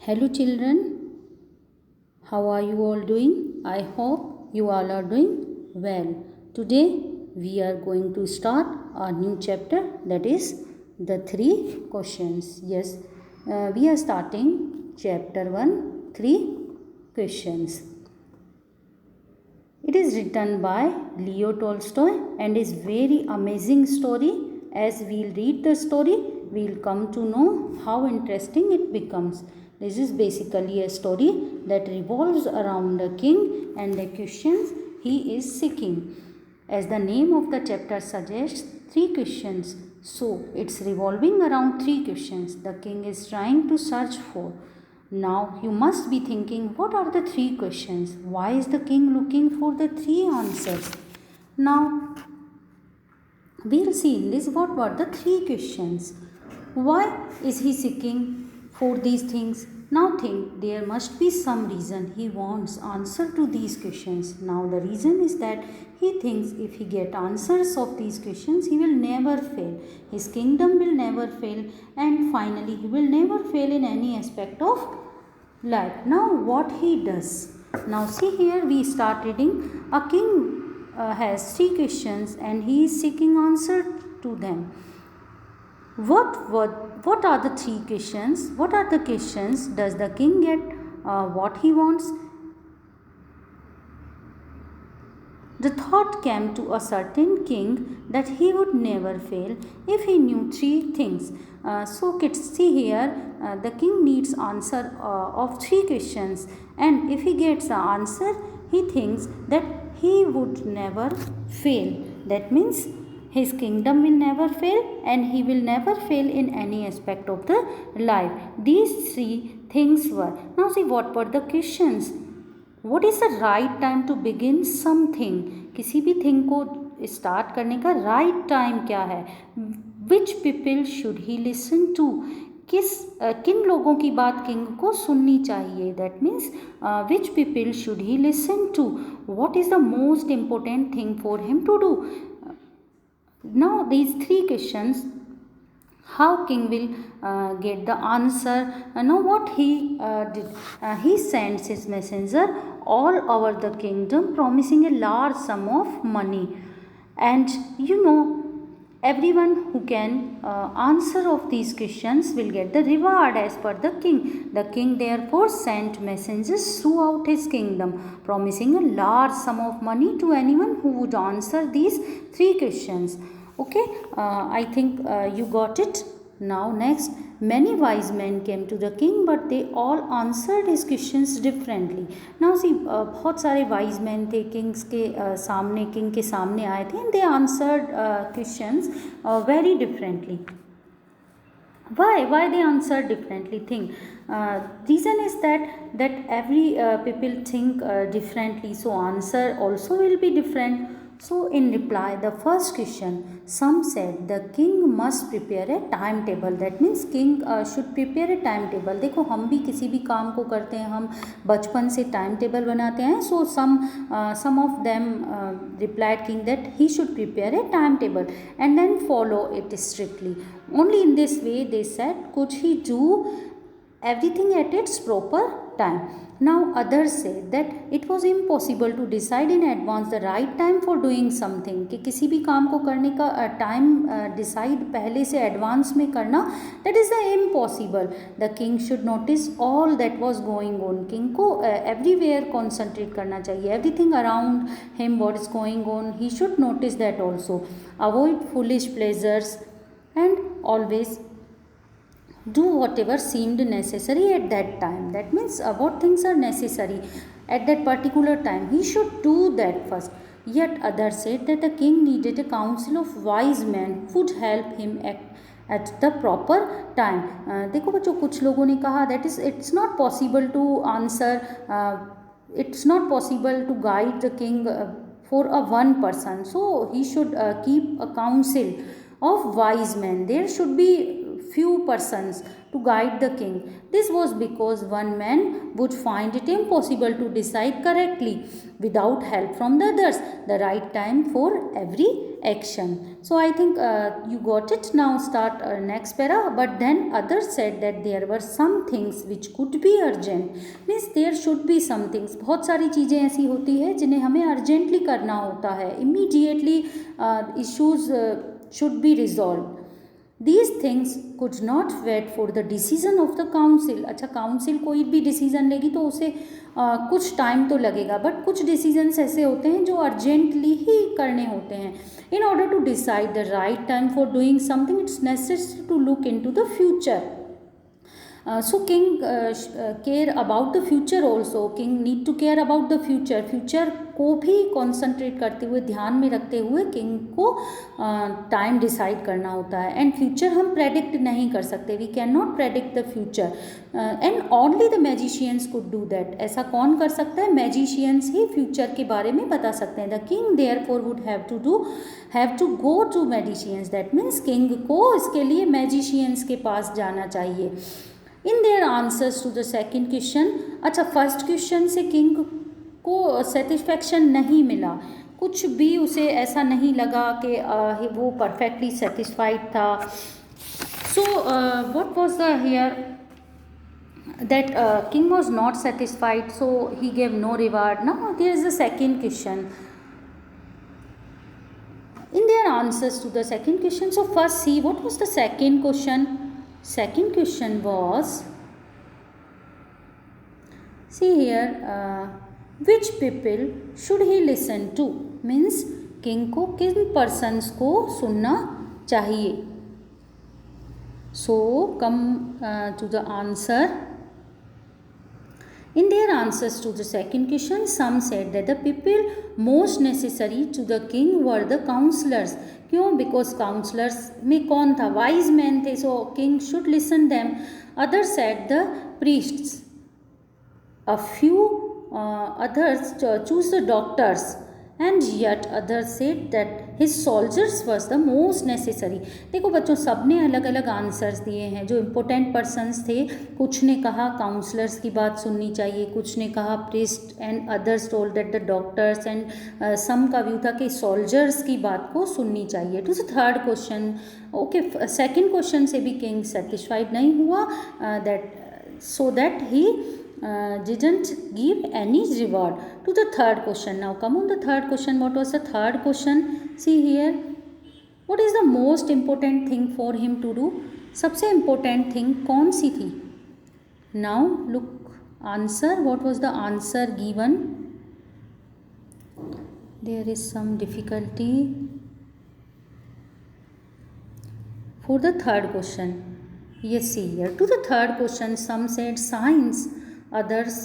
Hello children, how are you all doing? I hope you all are doing well. Today we are going to start a new chapter, that is the 3 questions. Yes, we are starting chapter 1, 3 questions. It is written by Leo Tolstoy and is very amazing story. As we'll read the story, we'll come to know how interesting it becomes. This is basically a story that revolves around a king and the questions he is seeking. As the name of the chapter suggests, 3 questions. So it's revolving around 3 questions the king is trying to search for. Now you must be thinking, what are the 3 questions? Why is the king looking for the 3 answers? Now we'll see in this what were the 3 questions. Why is he seeking for these things? Now think, there must be some reason he wants answer to these questions. Now the reason is that he thinks if he get answers of these questions, he will never fail. His kingdom will never fail, and finally he will never fail in any aspect of life. Now what he does? Now see here, we start reading. A king has 3 questions and he is seeking answer to them. What are the 3 questions? What are the questions? Does the king get what he wants? The thought came to a certain king that he would never fail if he knew 3 things. So kids, see here, the king needs answer of 3 questions, and if he gets the answer, he thinks that he would never fail. That means his kingdom will never fail and he will never fail in any aspect of the life. These 3 things were. Now see, what were the questions? What is the right time to begin something? किसी भी thing को start करने का right time क्या है? Which people should he listen to? किन लोगों की बात किंग को सुननी चाहिए? That means which people should he listen to? What is the most important thing for him to do? Now these 3 questions, how king will get the answer? Now what he did, he sends his messenger all over the kingdom promising a large sum of money, and everyone who can answer of these questions will get the reward as per the king. The king therefore sent messengers throughout his kingdom promising a large sum of money to anyone who would answer these 3 questions. Okay, I think you got it. Now next, many wise men came to the king but they all answered his questions differently. Now see, बहुत सारे wise men थे kings के सामने, king के सामने आए थे, and they answered questions very differently. Why they answer differently? Think, reason is that every people think differently, so answer also will be different. So in reply the first question, some said the king must prepare a timetable. That means king should prepare a timetable. देखो, हम भी किसी भी काम को करते हैं, हम बचपन से टाइम टेबल बनाते हैं. So some of them replied king that he should prepare a timetable and then follow it strictly. Only in this way, they said, could he do everything at its proper time. Now others say that it was impossible to decide in advance the right time for doing something. कि किसी भी काम को करने का time decide पहले से advance में करना, that is the impossible. The king should notice all that was going on. King को everywhere concentrate करना चाहिए. Everything around him what is going on, he should notice that also. Avoid foolish pleasures and always do whatever seemed necessary at that time. That means what things are necessary at that particular time, he should do that first. Yet others said that the king needed a council of wise men who would help him at the proper time. देखो बच्चों, कुछ लोगों ने कहा that is it's not possible to answer, it's not possible to guide the king for a one person, so he should keep a council of wise men. There should be few persons to guide the king. This was because one man would find it impossible to decide correctly without help from the others the right time for every action. So I think you got it. Now start next para. But then others said that there were some things which could be urgent. Means there should be some things. बहुत सारी चीज़ें ऐसी होती है जिन्हें हमें urgently करना होता है. Immediately issues should be resolved. These things could not wait for the decision of the council. अच्छा, काउंसिल कोई भी डिसीजन लेगी तो उसे कुछ टाइम तो लगेगा, बट कुछ डिसीजंस ऐसे होते हैं जो अर्जेंटली ही करने होते हैं. In order to decide the right time for doing something it's necessary to look into the future. So king care about the future also. King need to care about the future. Future को भी concentrate करते हुए, ध्यान में रखते हुए king को time decide करना होता है. एंड फ्यूचर हम प्रेडिक्ट नहीं कर सकते. We can not predict the future and only the magicians could do that. ऐसा कौन कर सकता है? मैजिशियंस ही फ्यूचर के बारे में बता सकते हैं. The king therefore would have to go to magicians. That means king को इसके लिए मैजिशियंस के पास जाना चाहिए. In their answers to the second question. अच्छा, फर्स्ट क्वेश्चन से किंग को सेटिस्फैक्शन नहीं मिला. कुछ भी उसे ऐसा नहीं लगा कि वो परफेक्टली सेटिस्फाइड था. So what was the here that king was not satisfied, so he gave no reward. Now there is the second question. In their answers to the second question, so first see what was the second question. Second question was, see here, which people should he listen to. Means king को किन persons को सुनना चाहिए. So come to the answer. In their answers to the second question, some said that the people most necessary to the king were the counselors. क्यों? Because counselors में कौन था? Wise men थे, so king should listen them. Others said the priests. A few others choose the doctors, and yet others said that his soldiers was the most necessary. देखो बच्चों, सब ने अलग अलग आंसर्स दिए हैं. जो इम्पोर्टेंट पर्सन्स थे, कुछ ने कहा काउंसलर्स की बात सुननी चाहिए, कुछ ने कहा priest, and others told that the doctors, and some का व्यू था कि सोल्जर्स की बात को सुननी चाहिए. To the third question, okay, second question से भी किंग सेटिस्फाइड नहीं हुआ, that he didn't give any reward. To the third question. Now come on the third question. What was the third question? See here, what is the most important thing for him to do? सबसे important thing कौन सी थी? Now look answer. What was the answer given? There is some difficulty for the third question. Yes, see here. To the third question, some said science, others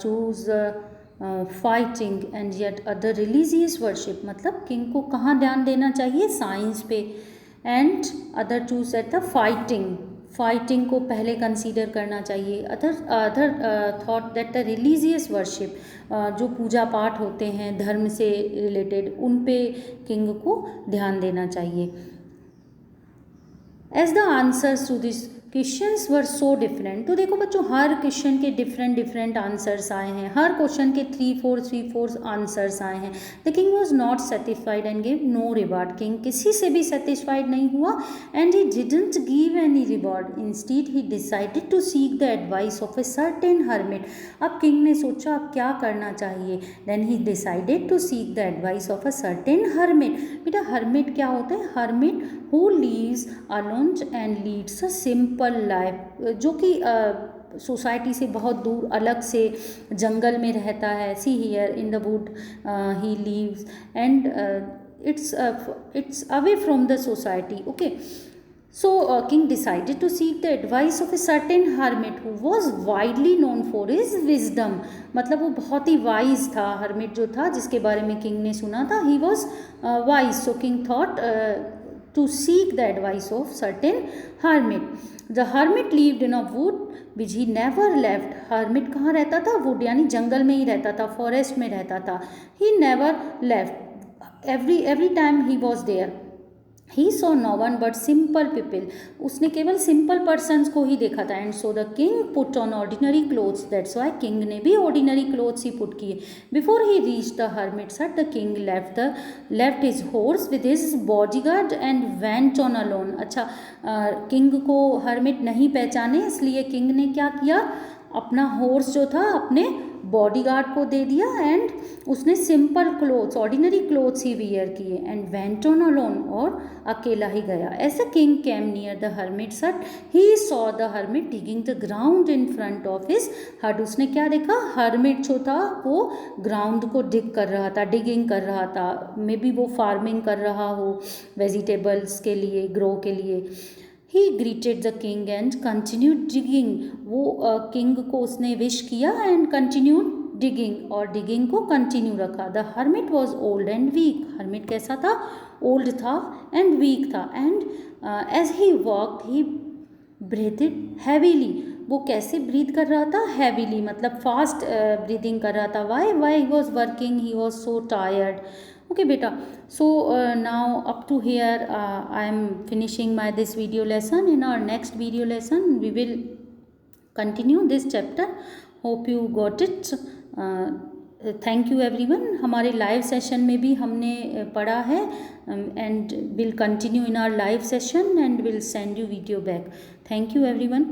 choose fighting, and yet other religious worship. मतलब king को कहाँ ध्यान देना चाहिए? Science पे. And other choose at the fighting को पहले consider करना चाहिए. Other thought that the religious worship, जो पूजा पाठ होते हैं धर्म से रिलेटेड, उन पे किंग को ध्यान देना चाहिए. As the answers to this questions were so different. तो देखो बच्चों, हर क्वेश्चन के डिफरेंट आंसर्स आए हैं. हर क्वेश्चन के 3-4 आंसर्स आए हैं. The king was not satisfied and give no reward. King किसी से भी सेटिस्फाइड नहीं हुआ, and he didn't give any reward. Instead he decided to seek the advice of a certain hermit. अब किंग ने सोचा अब क्या करना चाहिए. Then he decided to seek the advice of a certain hermit. बेटा हर्मिट क्या होता है? Hermit who lives alone and leads a simple life, जो कि सोसाइटी से बहुत दूर अलग से जंगल में रहता है. See here, in the wood he lives, and it's away from the society. Okay, so king decided to seek the advice of a certain hermit who was widely known for his wisdom. मतलब वो बहुत ही wise था. Hermit जो था, जिसके बारे में king ने सुना था, he was wise. So king thought to seek the advice of certain hermit. The hermit lived in a wood which he never left. Hermit कहाँ रहता था? wood यानी जंगल में ही रहता था, forest में रहता था. He never left. Every time he was there. He saw no one but simple people, उसने केवल सिंपल पर्सनस को ही देखा था. And so the king put on ordinary clothes, that's why king ने भी ऑर्डिनरी क्लोथ्स ही पुट किए. Before he reach the hermit's hut the king left his horse with his bodyguard and went on alone. अच्छा, king को hermit नहीं पहचाने, इसलिए king ने क्या किया, अपना हॉर्स जो था अपने बॉडीगार्ड को दे दिया एंड उसने सिंपल क्लोथ्स, ऑर्डिनरी क्लोथ्स ही वियर किए. एंड वेंट ऑन अलोन, और अकेला ही गया. As the king came near the hermit's hut he saw the hermit digging the ground in front of his hut. उसने क्या देखा, हर्मिट जो था वो ग्राउंड को डिग कर रहा था, डिगिंग कर रहा था. मे बी वो फार्मिंग कर रहा हो वेजिटेबल्स के लिए, ग्रो के लिए. He greeted the king and continued digging. वो किंग को उसने विश किया एंड कंटिन्यूड डिगिंग, और डिगिंग को कंटिन्यू रखा. The hermit was old and weak. Hermit कैसा था, ओल्ड था एंड वीक था. And as he walk he breathed heavily. वो कैसे ब्रीथ कर रहा था, हैवीली मतलब फास्ट ब्रीदिंग कर रहा था. Why he was working, he was so tired. Okay beta, so now up to here I am finishing my this video lesson. In our next video lesson we will continue this chapter. Hope you got it. Thank you everyone. हमारे live session में भी हमने पढ़ा है and will continue in our live session and will send you video back. Thank you everyone.